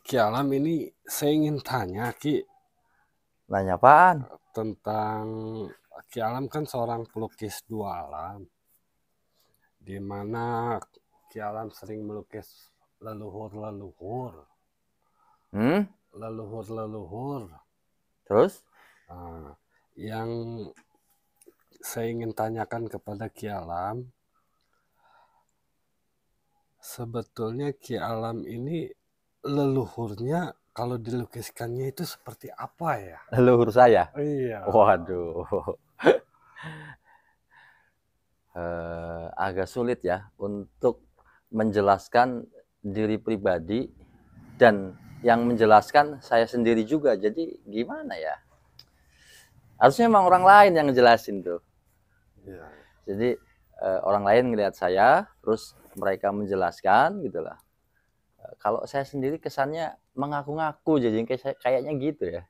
Ki Alam, ini saya ingin tanya Ki Nanya apaan? tentang Ki Alam kan seorang pelukis dua alam, di mana Ki Alam sering melukis leluhur-leluhur, Hmm? leluhur-leluhur. Terus? Nah, yang saya ingin tanyakan kepada Ki Alam, sebetulnya Ki Alam ini leluhurnya kalau dilukiskannya itu seperti apa ya? Leluhur saya? Iya. Waduh. Agak sulit ya untuk menjelaskan diri pribadi, dan yang menjelaskan saya sendiri juga. Jadi gimana ya? Harusnya emang orang lain yang ngejelasin tuh. Iya. Jadi orang lain ngelihat saya, terus mereka menjelaskan gitu lah. Kalau saya sendiri kesannya mengaku-ngaku, jadi kayaknya gitu ya.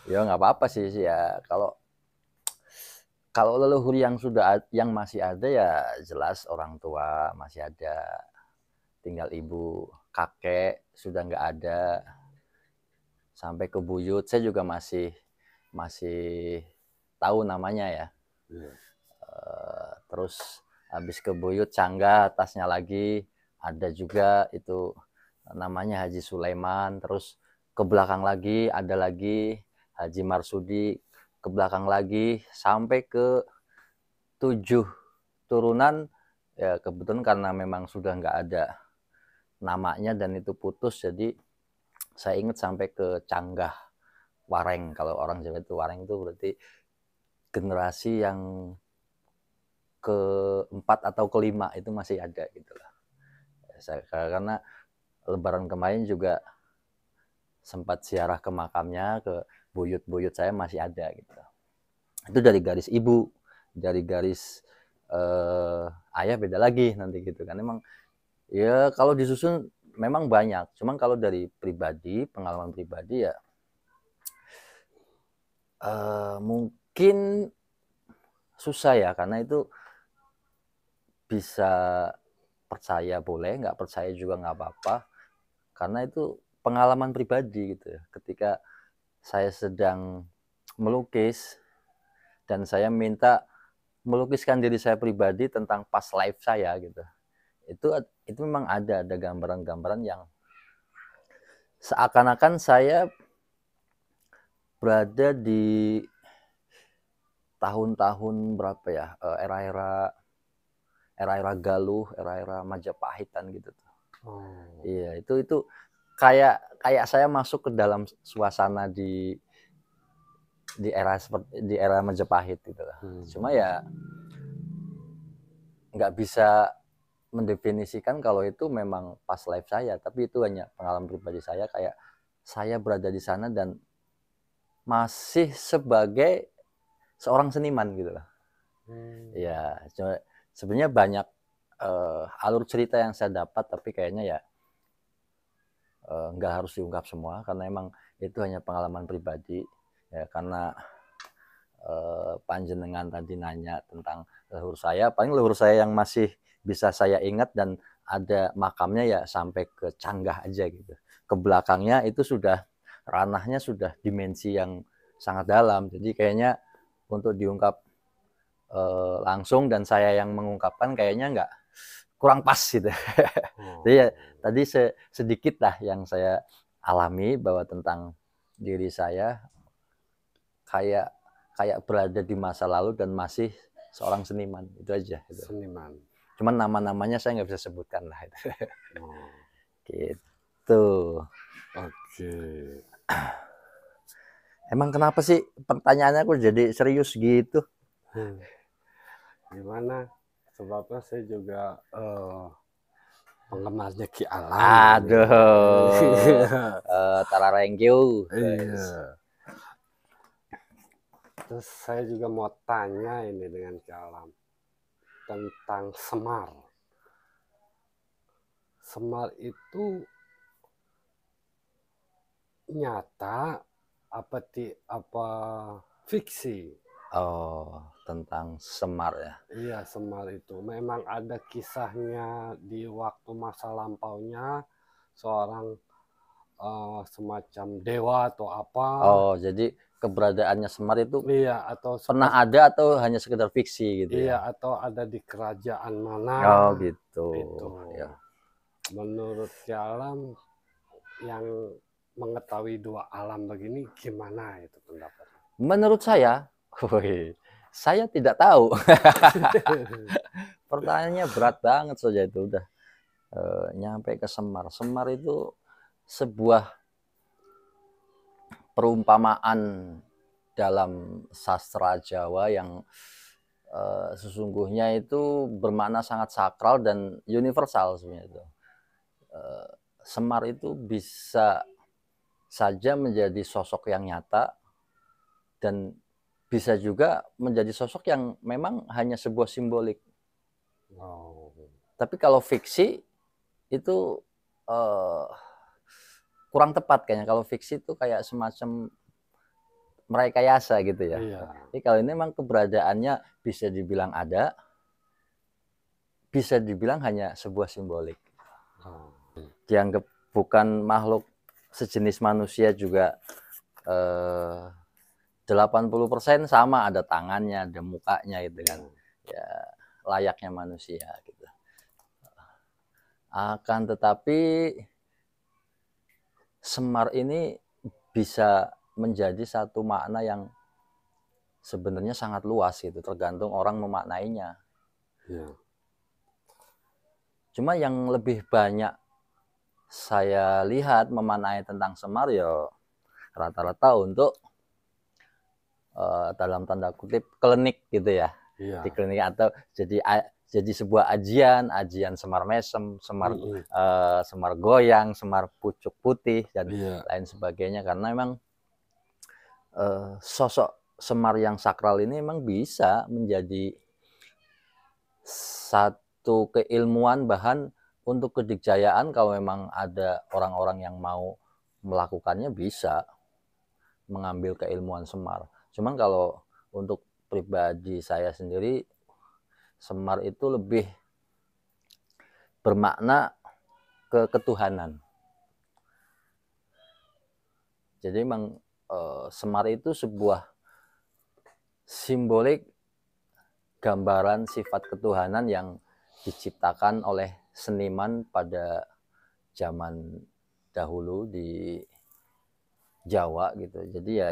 Ya nggak apa-apa sih ya. Kalau leluhur yang masih ada ya jelas orang tua masih ada, tinggal ibu, kakek sudah nggak ada, sampai ke buyut saya juga masih tahu namanya ya. Iya. Terus habis ke buyut Cangga, atasnya lagi ada juga itu namanya Haji Sulaiman. Terus ke belakang lagi ada lagi Haji Marsudi, ke belakang lagi sampai ke 7 turunan. Ya kebetulan karena memang sudah nggak ada namanya dan itu putus, jadi saya ingat sampai ke Canggah Wareng. Kalau orang Jawa itu Wareng itu berarti generasi yang keempat atau kelima itu masih ada gitu lah. Karena lebaran kemarin juga sempat ziarah ke makamnya, ke buyut-buyut saya masih ada gitu. Itu dari garis ibu, dari garis ayah beda lagi nanti gitu kan. Emang ya kalau disusun memang banyak, cuman kalau dari pribadi, pengalaman pribadi ya mungkin susah ya, karena itu bisa percaya boleh, nggak percaya juga nggak apa-apa, karena itu pengalaman pribadi gitu ya. Ketika saya sedang melukis dan saya minta melukiskan diri saya pribadi tentang past life saya gitu, itu itu memang ada gambaran-gambaran yang seakan-akan saya berada di tahun-tahun berapa ya, era-era Galuh, era-era Majapahitan gitu tuh. Oh. Iya, itu kayak kayak saya masuk ke dalam suasana di era Majapahit gitu lah. Cuma ya nggak bisa mendefinisikan kalau itu memang past life saya, tapi itu hanya pengalaman pribadi saya, kayak saya berada di sana dan masih sebagai seorang seniman gitu lah. Ya, sebenarnya banyak alur cerita yang saya dapat, tapi kayaknya ya nggak harus diungkap semua karena emang itu hanya pengalaman pribadi ya. Karena panjenengan tadi nanya tentang leluhur saya, paling leluhur saya yang masih bisa saya ingat dan ada makamnya ya sampai ke Canggah aja gitu. Ke belakangnya itu sudah ranahnya sudah dimensi yang sangat dalam, jadi kayaknya untuk diungkap langsung dan saya yang mengungkapkan kayaknya nggak, kurang pas gitu. Jadi ya tadi sedikit lah yang saya alami bahwa tentang diri saya kayak kayak berada di masa lalu dan masih seorang seniman, itu aja gitu. Seniman. Cuman nama-namanya saya nggak bisa sebutkan lah itu. Oh. Gitu. Oke. Emang kenapa sih pertanyaannya kok jadi serius gitu? Gimana? Sebabnya saya juga penggemarnya Ki Alam ini. Aduh. Thank you. Iya. Terus saya juga mau tanya ini dengan Ki Alam tentang Semar. Semar itu nyata apa fiksi? Oh, tentang Semar ya. Iya, Semar itu memang ada kisahnya di waktu masa lampaunya, seorang semacam dewa atau apa. Oh, jadi keberadaannya Semar itu Iya, atau pernah ada atau hanya sekedar fiksi gitu iya, ya? atau ada di kerajaan mana. Oh gitu. Itu. Ya. Menurut Ki Alam yang mengetahui dua alam begini gimana itu pendapatnya? Menurut saya, saya tidak tahu. Pertanyaannya berat banget saja itu udah nyampe ke Semar. Semar itu sebuah perumpamaan dalam sastra Jawa yang sesungguhnya itu bermakna sangat sakral dan universal sebenarnya itu. Semar itu bisa saja menjadi sosok yang nyata dan bisa juga menjadi sosok yang memang hanya sebuah simbolik. Oh. Tapi kalau fiksi itu uh, kurang tepat kayaknya. Kalau fiksi itu kayak semacam merekayasa gitu ya. Iya. Jadi kalau ini memang keberadaannya bisa dibilang ada, bisa dibilang hanya sebuah simbolik. Oh. Dianggap bukan makhluk sejenis manusia juga 80% sama, ada tangannya, ada mukanya gitu kan. Ya layaknya manusia gitu. Akan tetapi Semar ini bisa menjadi satu makna yang sebenarnya sangat luas gitu, tergantung orang memaknainya. Iya. Cuma yang lebih banyak saya lihat memaknai tentang Semar ya rata-rata untuk dalam tanda kutip klinik gitu ya. Iya. Di klinik atau jadi sebuah ajian Semar Mesem, Semar Goyang, Semar Pucuk Putih dan Iya. lain sebagainya, karena memang sosok Semar yang sakral ini memang bisa menjadi satu keilmuan bahan untuk kedikjayaan kalau memang ada orang-orang yang mau melakukannya, bisa mengambil keilmuan Semar. Cuman kalau untuk pribadi saya sendiri, Semar itu lebih bermakna ke ketuhanan. Jadi memang Semar itu sebuah simbolik gambaran sifat ketuhanan yang diciptakan oleh seniman pada zaman dahulu di Jawa gitu. Jadi ya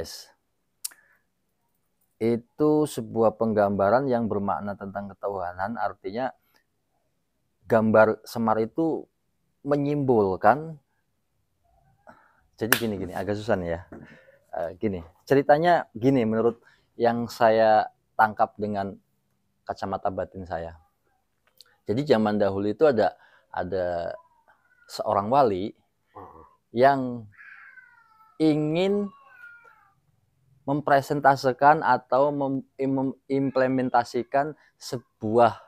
itu sebuah penggambaran yang bermakna tentang ketuhanan, artinya gambar Semar itu menyimbolkan. Jadi gini agak susah nih ya. Gini, ceritanya gini menurut yang saya tangkap dengan kacamata batin saya. Jadi zaman dahulu itu ada seorang wali yang ingin mempresentasikan atau mengimplementasikan sebuah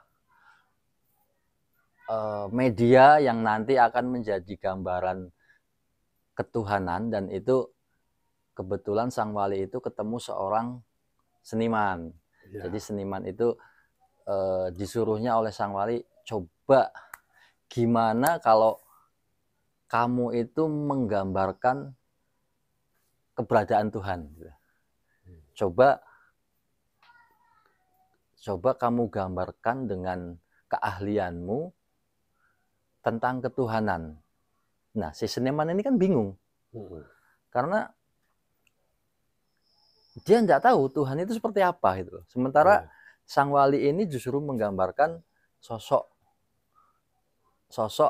media yang nanti akan menjadi gambaran ketuhanan, dan itu kebetulan sang wali itu ketemu seorang seniman. Ya. Jadi seniman itu disuruhnya oleh sang wali, coba gimana kalau kamu itu menggambarkan keberadaan Tuhan. Coba kamu gambarkan dengan keahlianmu tentang ketuhanan. Nah, si seniman ini kan bingung. Karena dia nggak tahu Tuhan itu seperti apa gitu. Sementara sang wali ini justru menggambarkan sosok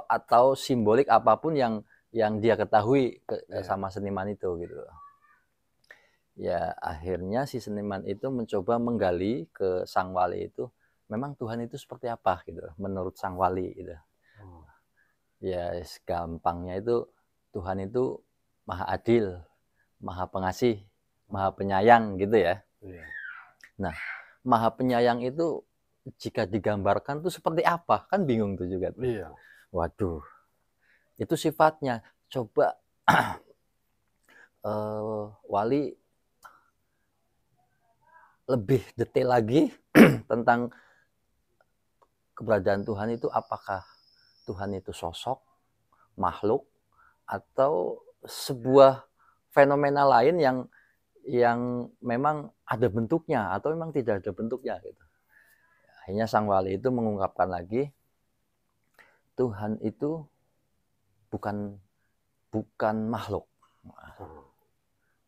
atau simbolik apapun yang dia ketahui sama seniman itu gitu. Ya akhirnya si seniman itu mencoba menggali ke sang wali itu, memang Tuhan itu seperti apa gitu menurut sang wali gitu. Ya gampangnya itu Tuhan itu maha adil, maha pengasih, maha penyayang gitu ya. Nah, maha penyayang itu jika digambarkan tuh seperti apa? Kan bingung tuh juga tuh. Waduh, itu sifatnya. Coba wali lebih detail lagi tentang keberadaan Tuhan itu, apakah Tuhan itu sosok, makhluk, atau sebuah fenomena lain yang memang ada bentuknya atau memang tidak ada bentuknya gitu. Akhirnya sang wali itu mengungkapkan lagi, Tuhan itu bukan makhluk.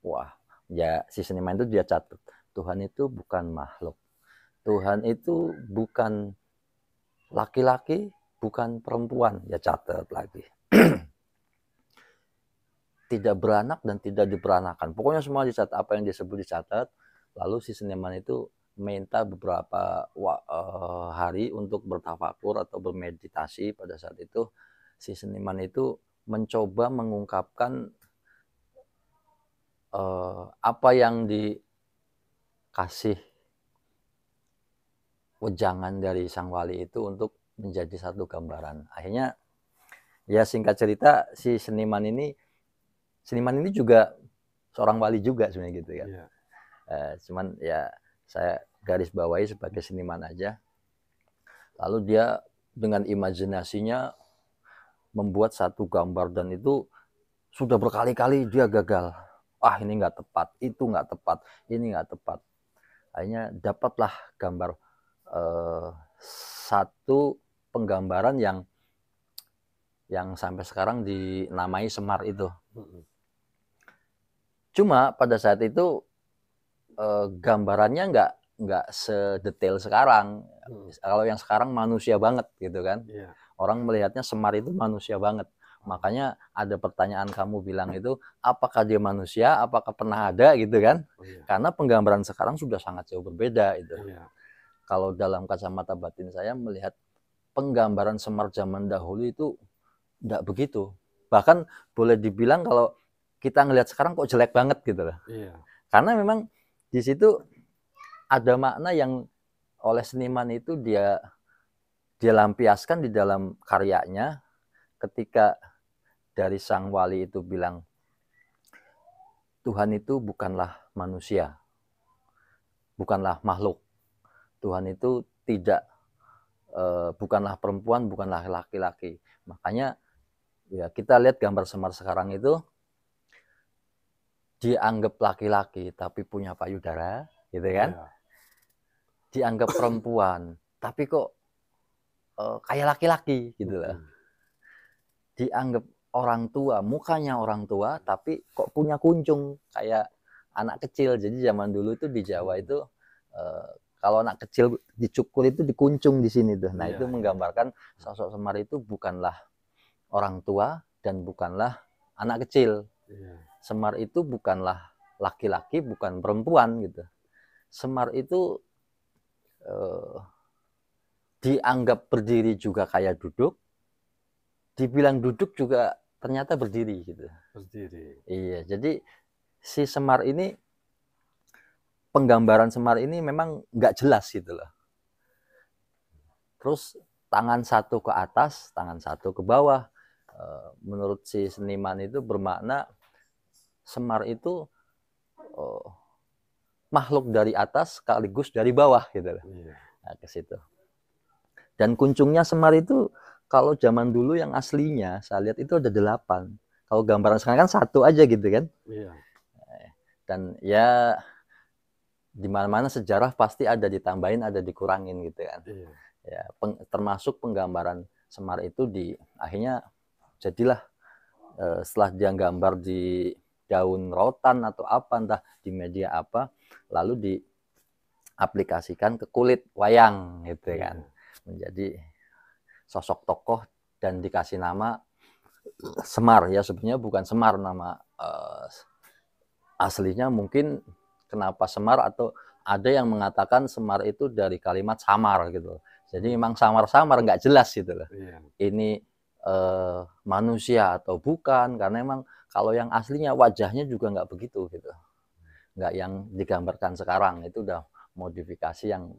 Wah, ya si seniman itu dia catat, Tuhan itu bukan makhluk. Tuhan itu bukan laki-laki, bukan perempuan, ya catat lagi. Tidak beranak dan tidak diperanakan. Pokoknya semua dicatat, apa yang disebut dicatat. Lalu si seniman itu minta beberapa hari untuk bertafakur atau bermeditasi. Pada saat itu si seniman itu mencoba mengungkapkan apa yang dikasih wejangan dari sang wali itu untuk menjadi satu gambaran. Akhirnya ya singkat cerita si seniman ini juga seorang wali juga sebenarnya gitu kan. Yeah. Cuman ya saya garis bawahi sebagai seniman aja. Lalu dia dengan imajinasinya membuat satu gambar dan itu sudah berkali-kali dia gagal. Ah ini nggak tepat, itu nggak tepat, ini nggak tepat. Akhirnya dapatlah gambar satu penggambaran yang sampai sekarang dinamai Semar itu. Cuma pada saat itu gambarannya nggak sedetail sekarang. Kalau yang sekarang manusia banget gitu kan. Yeah. Orang melihatnya Semar itu manusia banget. Makanya ada pertanyaan kamu bilang itu, apakah dia manusia, apakah pernah ada gitu kan? Oh, yeah. Karena penggambaran sekarang sudah sangat jauh berbeda itu. Yeah. Kalau dalam kacamata batin saya melihat penggambaran Semar zaman dahulu itu tidak begitu. Bahkan boleh dibilang kalau kita ngelihat sekarang kok jelek banget gitu loh. Iya. Karena memang di situ ada makna yang oleh seniman itu dia lampiaskan di dalam karyanya ketika dari sang wali itu bilang Tuhan itu bukanlah manusia, bukanlah makhluk. Tuhan itu bukanlah perempuan, bukanlah laki-laki. Makanya ya kita lihat gambar Semar sekarang itu dianggap laki-laki tapi punya payudara, gitu kan? Yeah. Dianggap perempuan tapi kok kayak laki-laki, gitu loh. Dianggap orang tua, mukanya orang tua tapi kok punya kuncung kayak anak kecil. Jadi zaman dulu itu di Jawa itu kalau anak kecil dicukur itu dikuncung di sini tuh. Nah, itu menggambarkan sosok Semar itu bukanlah orang tua dan bukanlah anak kecil. Semar itu bukanlah laki-laki, bukan perempuan gitu. Semar itu dianggap berdiri juga kayak duduk, dibilang duduk juga ternyata berdiri gitu. Berdiri. Iya, jadi si Semar ini, penggambaran Semar ini memang nggak jelas gitu loh. Terus tangan satu ke atas, tangan satu ke bawah. Menurut si seniman itu bermakna Semar itu makhluk dari atas sekaligus dari bawah gitu loh. Nah, ke situ. Dan kuncungnya Semar itu kalau zaman dulu yang aslinya saya lihat itu ada 8. Kalau gambaran sekarang kan 1 aja gitu kan. Iya. Dan ya di mana-mana sejarah pasti ada ditambahin, ada dikurangin gitu kan. Iya. Ya, termasuk penggambaran Semar itu akhirnya jadilah setelah dia gambar di daun rotan atau apa, entah di media apa, lalu diaplikasikan ke kulit wayang gitu kan. Menjadi sosok tokoh dan dikasih nama Semar. Ya sebenarnya bukan Semar nama aslinya, mungkin kenapa Semar, atau ada yang mengatakan Semar itu dari kalimat samar gitu. Jadi memang samar-samar nggak jelas gitu loh. Ini manusia atau bukan, karena emang kalau yang aslinya wajahnya juga nggak begitu gitu, nggak yang digambarkan sekarang, itu udah modifikasi yang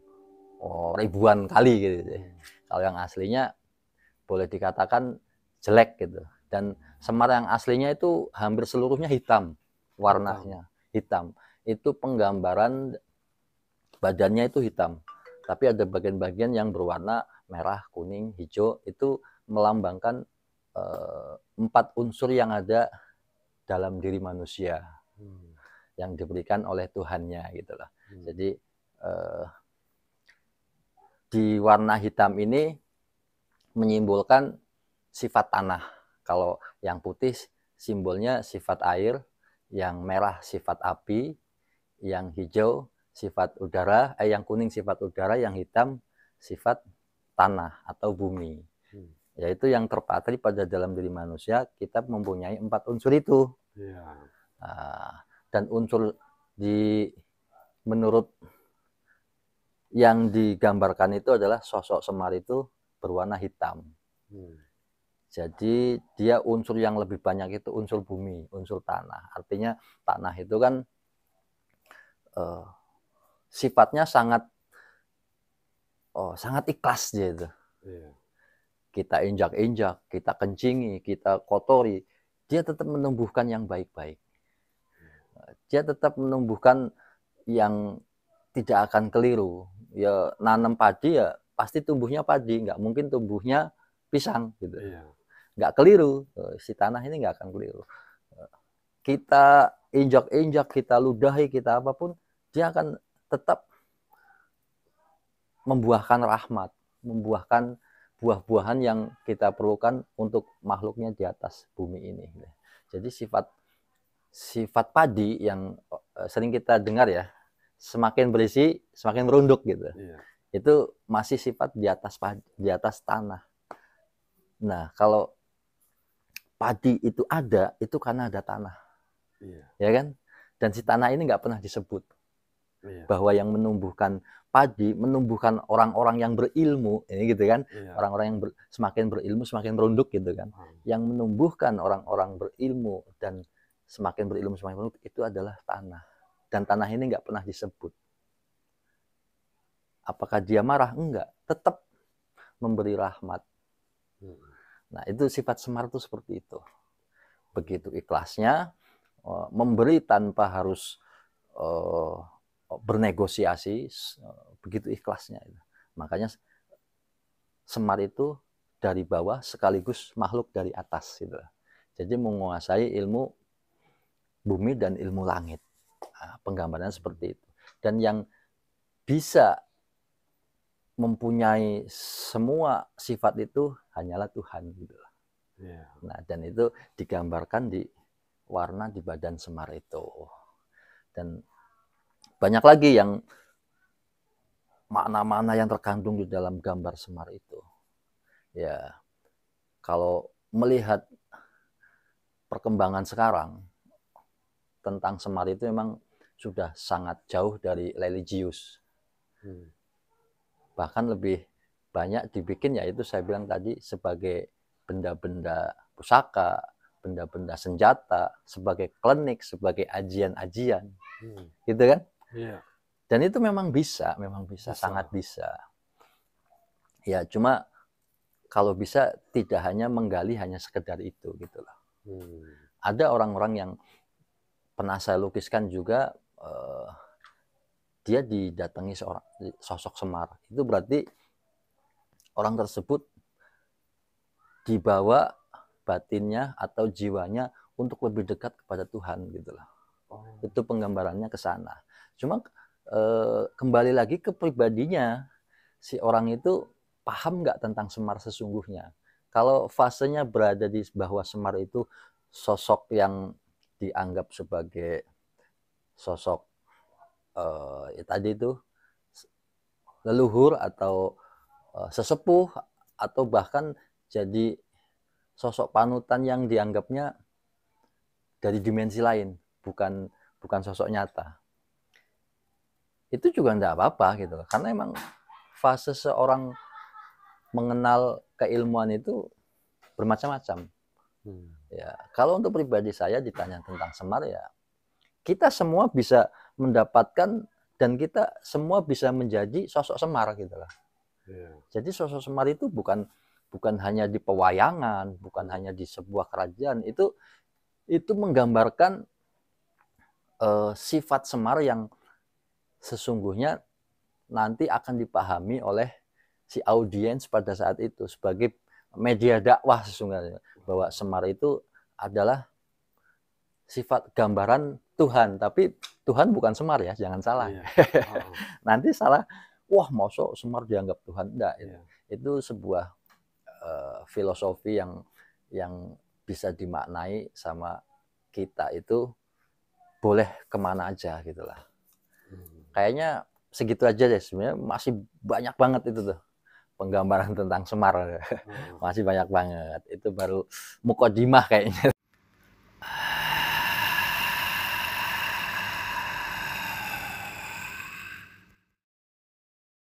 ribuan kali gitu. Kalau yang aslinya boleh dikatakan jelek gitu. Dan Semar yang aslinya itu hampir seluruhnya hitam, warnanya hitam. Itu penggambaran badannya itu hitam, tapi ada bagian-bagian yang berwarna merah, kuning, hijau, itu melambangkan 4 unsur yang ada dalam diri manusia yang diberikan oleh Tuhannya gitu loh. Jadi di warna hitam ini menyimbolkan sifat tanah. Kalau yang putih simbolnya sifat air, yang merah sifat api, yang hijau sifat udara, yang kuning sifat udara, yang hitam sifat tanah atau bumi. Yaitu yang terpatri pada dalam diri manusia, kita mempunyai 4 unsur itu. Dan unsur menurut yang digambarkan itu adalah sosok Semar itu berwarna hitam. Jadi dia unsur yang lebih banyak itu unsur bumi, unsur tanah. Artinya tanah itu kan sifatnya sangat ikhlas dia itu. Kita injak-injak, kita kencingi, kita kotori, dia tetap menumbuhkan yang baik-baik. Dia tetap menumbuhkan yang tidak akan keliru. Ya nanam padi ya pasti tumbuhnya padi, nggak mungkin tumbuhnya pisang gitu. Nggak keliru, si tanah ini nggak akan keliru. Kita injak-injak, kita ludahi, kita apapun, dia akan tetap membuahkan rahmat, membuahkan buah-buahan yang kita perlukan untuk makhluknya di atas bumi ini. Jadi sifat padi yang sering kita dengar ya, semakin berisi semakin merunduk gitu. Itu masih sifat di atas tanah. Nah, kalau padi itu ada, itu karena ada tanah. Ya kan? Dan si tanah ini nggak pernah disebut. Bahwa yang menumbuhkan padi, menumbuhkan orang-orang yang berilmu, ini gitu kan? Orang-orang yang semakin berilmu, semakin merunduk gitu kan? Yang menumbuhkan orang-orang berilmu dan semakin berilmu, semakin merunduk, itu adalah tanah. Dan tanah ini nggak pernah disebut. Apakah dia marah? Enggak. Tetap memberi rahmat. Nah, itu sifat Semar itu seperti itu. Begitu ikhlasnya, memberi tanpa harus bernegosiasi, begitu ikhlasnya. Makanya Semar itu dari bawah sekaligus makhluk dari atas. Gitu. Jadi menguasai ilmu bumi dan ilmu langit. Nah, penggambarannya seperti itu. Dan yang bisa mempunyai semua sifat itu hanyalah Tuhan gitu. Nah, dan itu digambarkan di warna di badan Semar itu. Dan banyak lagi yang makna-makna yang terkandung di dalam gambar Semar itu. Ya, kalau melihat perkembangan sekarang tentang Semar itu memang sudah sangat jauh dari religius. Bahkan lebih banyak dibikin, yaitu saya bilang tadi, sebagai benda-benda pusaka, benda-benda senjata, sebagai klinik, sebagai ajian-ajian. Gitu kan? Dan itu memang bisa, sangat bisa. Ya, cuma kalau bisa tidak hanya menggali hanya sekedar itu gitu loh. Ada orang-orang yang pernah saya lukiskan juga, dia didatangi sosok Semar. Itu berarti orang tersebut dibawa batinnya atau jiwanya untuk lebih dekat kepada Tuhan gitu loh. Itu penggambarannya ke sana. Cuma kembali lagi ke pribadinya, si orang itu paham nggak tentang Semar sesungguhnya. Kalau fasenya berada di bawah Semar itu sosok yang dianggap sebagai sosok tadi itu leluhur atau sesepuh, atau bahkan jadi sosok panutan yang dianggapnya dari dimensi lain, bukan sosok nyata. Itu juga enggak apa-apa gitu loh. Karena emang fase seorang mengenal keilmuan itu bermacam-macam. Ya, kalau untuk pribadi saya ditanya tentang Semar, ya kita semua bisa mendapatkan dan kita semua bisa menjadi sosok Semar gitu lah. Jadi sosok Semar itu bukan hanya di pewayangan, bukan hanya di sebuah kerajaan, itu menggambarkan sifat Semar yang sesungguhnya nanti akan dipahami oleh si audiens pada saat itu sebagai media dakwah sesungguhnya, bahwa Semar itu adalah sifat gambaran Tuhan, tapi Tuhan bukan Semar ya, jangan salah. Iya. Nanti salah, wah mosok Semar dianggap Tuhan, enggak. Iya. Itu sebuah filosofi yang bisa dimaknai sama kita itu boleh kemana aja gitulah. Kayaknya segitu aja deh, sebenarnya masih banyak banget itu tuh penggambaran tentang Semar. Masih banyak banget, itu baru mukodimah kayaknya.